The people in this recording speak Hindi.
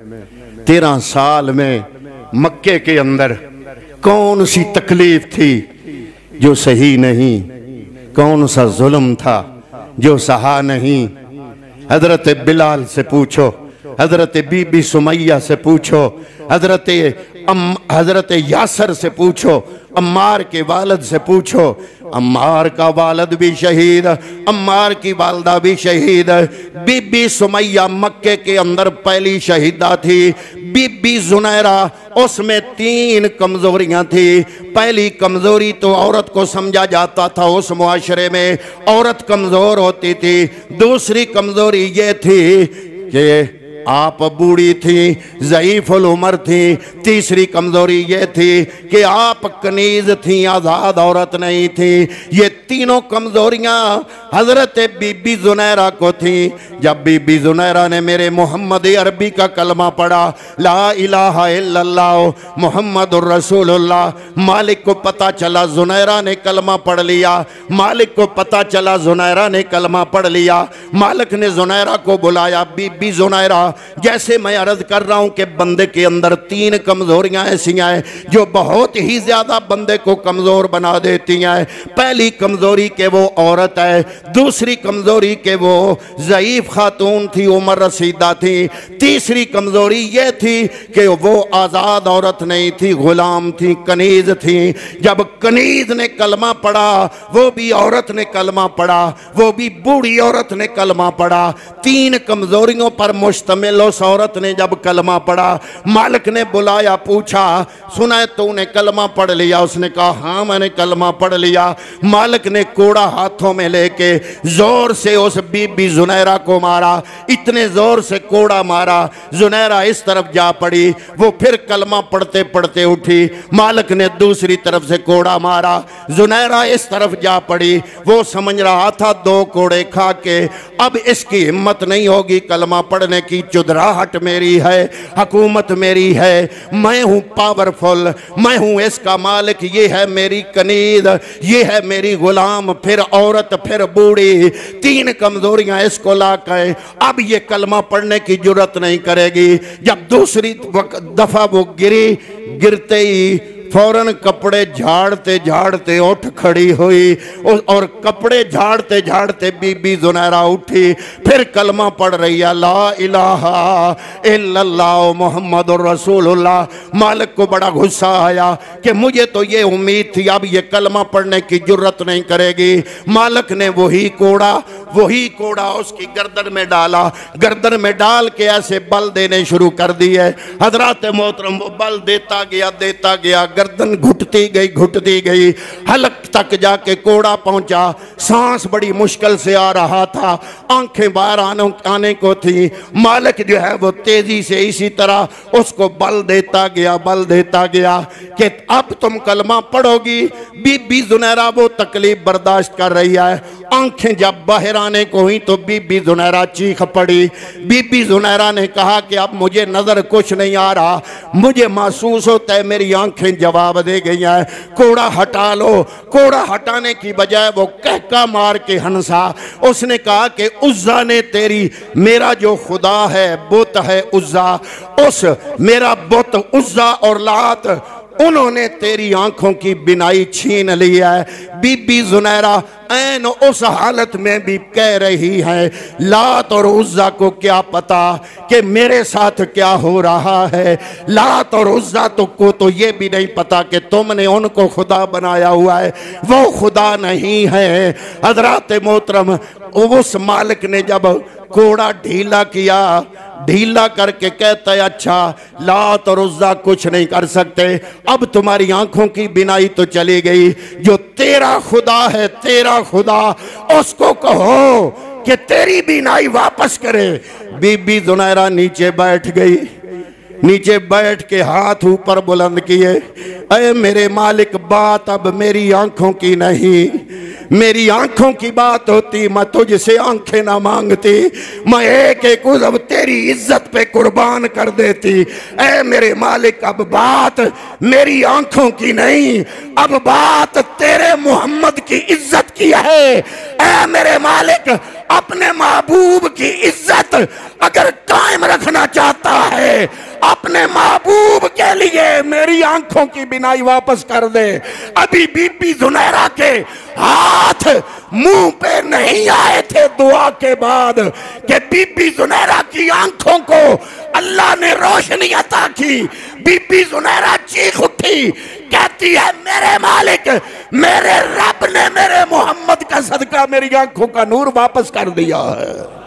13 साल में मक्के के अंदर कौन सी तकलीफ थी जो सही नहीं, कौन सा जुल्म था जो सहा नहीं। हजरत बिलाल से पूछो, हजरत बीबी सुमैया से पूछो, हजरत यासर से पूछो, अम्मार के वालिद से पूछो। अम्मार का वालिद भी शहीद, अम्मार की वालदा भी शहीद। बीबी सुमैया मक्के के अंदर पहली शहीदा थी। बीबी जुनैरा, उसमें 3 कमजोरियां थी। पहली कमजोरी तो औरत को समझा जाता था उस मुआशरे में औरत कमजोर होती थी। दूसरी कमजोरी ये थी कि आप बूढ़ी थी, ज़ईफ़ुल उमर थी। तीसरी कमजोरी ये थी कि आप कनीज थी, आज़ाद औरत नहीं थी। ये तीनों कमजोरियां हजरत बीबी जुनैरा को थी। जब बीबी जुनैरा ने मेरे मोहम्मद अरबी का कलमा पढ़ा, ला इलाहा इल्लल्लाह मुहम्मदुर रसूलुल्लाह, मालिक को पता चला जुनैरा ने कलमा पढ़ लिया। मालिक को पता चला जुनैरा ने कलमा पढ़ लिया। मालिक ने जुनैरा को बुलाया, बीबी जुनैरा, जैसे मैं अर्ज कर रहा हूं कि बंदे के अंदर 3 कमजोरियां ऐसी हैं जो बहुत ही ज्यादा बंदे को कमजोर बना देती हैं। पहली कमजोरी के वो औरत है, दूसरी कमजोरी के वो ज़ईफ खातून थी, उम्र रसीदा थी। तीसरी कमजोरी ये थी कि वो आज़ाद औरत नहीं थी, गुलाम थी, कनीज थी। जब कनीज ने कलमा पढ़ा, वो भी औरत ने कलमा पढ़ा, वो भी बूढ़ी औरत ने कलमा पढ़ा। 3 कमजोरियों पर मुश्तमिल उस औरत ने जब कलमा पढ़ा, मालिक ने बुलाया, पूछा, सुना है तूने कलमा पढ़ लिया? उसने कहा हाँ मैंने कलमा पढ़ लिया। मालिक ने कोड़ा हाथों में लेके जोर से उस बीबी जुनैरा को मारा। इतने जोर से कोड़ा मारा, जुनैरा इस तरफ जा पड़ी। वो फिर कलमा पढ़ते पढ़ते उठी। मालिक ने दूसरी तरफ से कोड़ा मारा, जुनैरा इस तरफ जा पड़ी। वो समझ रहा था 2 कोड़े खा के अब इसकी हिम्मत नहीं होगी कलमा पढ़ने की। चुदराहट मेरी है, हुकूमत मेरी है, मैं हूं पावरफुल, मैं हूं इसका मालिक, ये है मेरी कनीद, ये है मेरी गुलाम, फिर औरत, फिर बूढ़ी। 3 कमजोरियां इसको ला के अब ये कलमा पढ़ने की जुर्रत नहीं करेगी। जब दूसरी दफा वो गिरी, गिरते ही फौरन कपड़े झाड़ते झाड़ते उठ खड़ी हुई और कपड़े झाड़ते झाड़ते बीबी जुनैरा उठी। फिर कलमा पढ़ रही है, ला इलाहा इल्लल्लाह मुहम्मदुर रसूलुल्लाह। मालिक को बड़ा गुस्सा आया कि मुझे तो ये उम्मीद थी अब ये कलमा पढ़ने की जुर्रत नहीं करेगी। मालिक ने वही कोड़ा उसकी गर्दन में डाला। गर्दन में डाल के ऐसे बल देने शुरू कर दिए। हजरत मोहतरम वो बल देता गया, गर्दन घुटती गई, हलक तक जाके कोड़ा पहुंचा। सांस बड़ी मुश्किल से आ रहा था, आंखें बाहर आने को थी। मालिक जो है वो तेजी से इसी तरह उसको बल देता गया कि अब तुम कलमा पढ़ोगी। बीबी जुनैरा वो तकलीफ बर्दाश्त कर रही है। आंखें जब बाहर आने को हुई तो बीबी जुनैरा चीख पड़ी। बीबी जुनैरा ने कहा कि अब मुझे नजर कुछ नहीं आ रहा, मुझे महसूस होता है मेरी आंखें जवाब दे गई हैं, कोड़ा हटा लो। कोड़ा हटाने की बजाय वो कहका मार के हंसा। उसने कहा कि उज़्ज़ा ने तेरी, मेरा जो खुदा है बुत है उज़्ज़ा, उस मेरा बुत उज़्ज़ा और लात, उन्होंने तेरी आंखों की बिनाई छीन ली है। बीबी जुनैरा ऐन उस हालत में भी कह रही है, लात और उज़्ज़ा को क्या पता कि मेरे साथ क्या हो रहा है। लात और उज़्ज़ा को तो ये भी नहीं पता कि तुमने उनको खुदा बनाया हुआ है, वो खुदा नहीं है। हज़रात मोहतरम, उस मालिक ने जब कोड़ा ढीला किया, ढीला करके कहता है अच्छा लात और उज़्ज़ा कुछ नहीं कर सकते, अब तुम्हारी आंखों की बिनाई तो चली गई। जो तेरा खुदा है, तेरा खुदा, उसको कहो कि तेरी बिनाई वापस करे। बीबी जुनैरा नीचे बैठ गई, नीचे बैठ के हाथ ऊपर बुलंद किए, अरे मेरे मालिक बात अब मेरी आंखों की नहीं, मेरी आंखों की बात होती मैं तुझसे आंखें ना मांगती, मैं एक एक उज़्व तेरी इज्जत पे कुर्बान कर देती। ऐ मेरे मालिक अब बात मेरी आंखों की नहीं, अब बात तेरे मोहम्मद की इज्जत की है। ऐ मेरे मालिक अपने महबूब की इज्जत अगर कायम रखना चाहता है, अपने महबूब के लिए मेरी आंखों की बिनाई वापस कर दे। अभी बीबी जुनैरा के हाथ मुंह पे नहीं आए थे दुआ के बाद कि बीबी जुनैरा की आंखों को अल्लाह ने रोशनी अता की। बीबी जुनैरा चीख उठी, कहती है मेरे मालिक, मेरे रब ने मेरे मोहम्मद का सदका मेरी आंखों का नूर वापस कर दिया है।